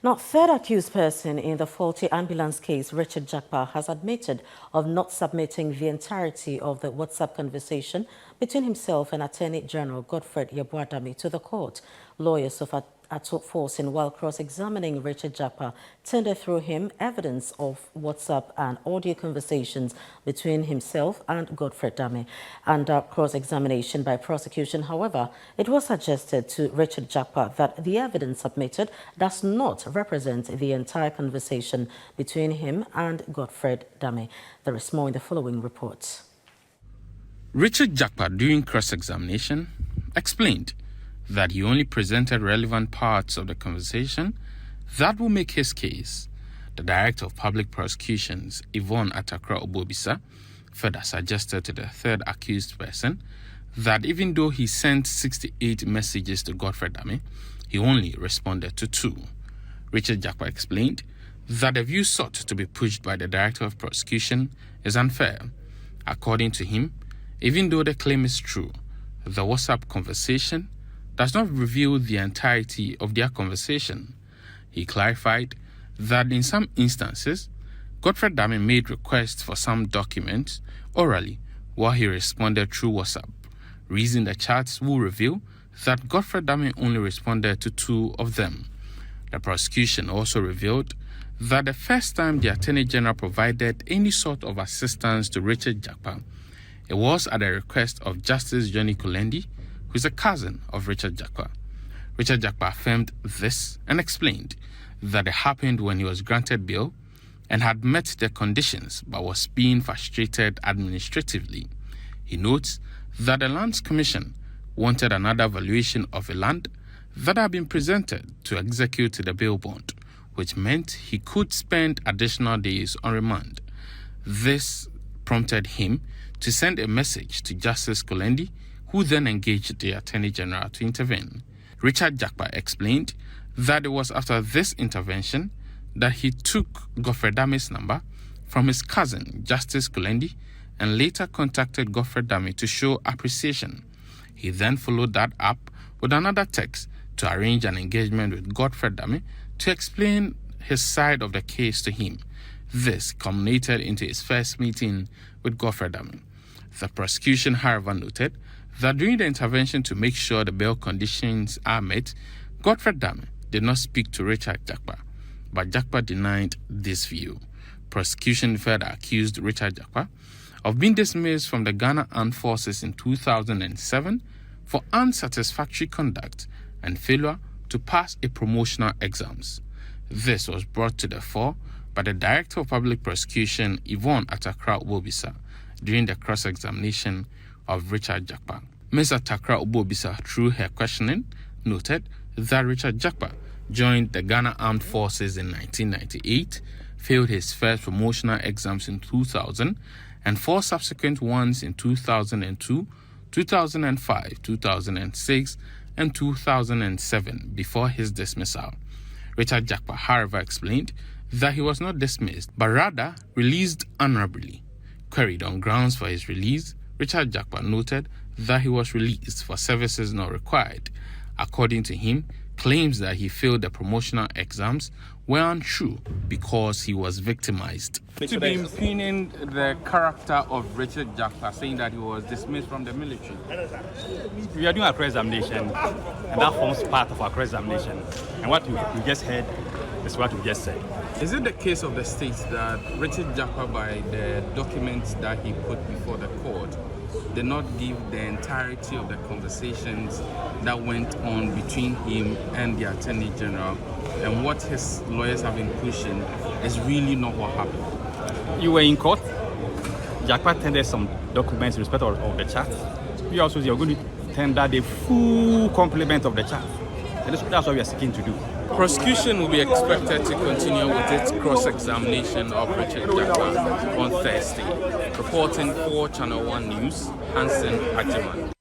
Now, third accused person in the faulty ambulance case, Richard Jakpa, has admitted of not submitting the entirety of the WhatsApp conversation between himself and Attorney General Godfred Yeboah-Dame to the court. Lawyers of Ato Forcing, while cross-examining Richard Jakpa, tendered through him evidence of WhatsApp and audio conversations between himself and Godfred Dame. Under cross-examination by prosecution, however, it was suggested to Richard Jakpa that the evidence submitted does not represent the entire conversation between him and Godfred Dame. There is more in the following report. Richard Jakpa, during cross-examination, explained that he only presented relevant parts of the conversation that will make his case. The Director of Public Prosecutions, Yvonne Atakra Obobisa, further suggested to the third accused person that even though he sent 68 messages to Godfred Dame, he only responded to 2. Richard Jakpa explained that the view sought to be pushed by the Director of Prosecution is unfair. According to him, even though the claim is true, the WhatsApp conversation does not reveal the entirety of their conversation. He clarified that in some instances, Godfred Dame made requests for some documents orally while he responded through WhatsApp. Reason the chats will reveal that Godfred Dame only responded to 2 of them. The prosecution also revealed that the first time the Attorney General provided any sort of assistance to Richard Jakpa, it was at the request of Justice Johnny Kulendi, who is a cousin of Richard Jakpa. Richard Jakpa affirmed this and explained that it happened when he was granted bail and had met the conditions but was being frustrated administratively. He notes that the Lands Commission wanted another valuation of a land that had been presented to execute the bail bond, which meant he could spend additional days on remand. This prompted him to send a message to Justice Kulendi, who then engaged the Attorney General to intervene. Richard Jakpa explained that it was after this intervention that he took Godfred Dame's number from his cousin, Justice Kulendi, and later contacted Godfred Dame to show appreciation. He then followed that up with another text to arrange an engagement with Godfred Dame to explain his side of the case to him. This culminated into his first meeting with Godfred Dame. The prosecution, however, noted that during the intervention to make sure the bail conditions are met, Godfred Dame did not speak to Richard Jakpa, but Jakpa denied this view. Prosecution further accused Richard Jakpa of being dismissed from the Ghana Armed Forces in 2007 for unsatisfactory conduct and failure to pass a promotional exams. This was brought to the fore by the Director of Public Prosecution, Yvonne Atakra Obobisa, during the cross-examination of Richard Jakpa. Ms. Atakra Obobisa, through her questioning, noted that Richard Jakpa joined the Ghana Armed Forces in 1998, failed his first promotional exams in 2000, and 4 subsequent ones in 2002, 2005, 2006, and 2007 before his dismissal. Richard Jakpa, however, explained that he was not dismissed, but rather released honorably. Queried on grounds for his release, Richard Jakpa noted that he was released for services not required. According to him, claims that he failed the promotional exams were untrue because he was victimized. To be impugning the character of Richard Jakpa, saying that he was dismissed from the military. We are doing a cross-examination, and that forms part of our cross-examination. And what we just heard is what we just said. Is it the case of the state that Richard Jakpa, by the documents that he put before the court, did not give the entirety of the conversations that went on between him and the Attorney General, and what his lawyers have been pushing is really not what happened? You were in court. Jakpa tendered some documents in respect of the chat. We also are going to tender the full complement of the chat. And that's what we are seeking to do. Prosecution will be expected to continue with its cross-examination of Richard Jakpa on Thursday. Reporting for Channel One News, Hansen Ajiman.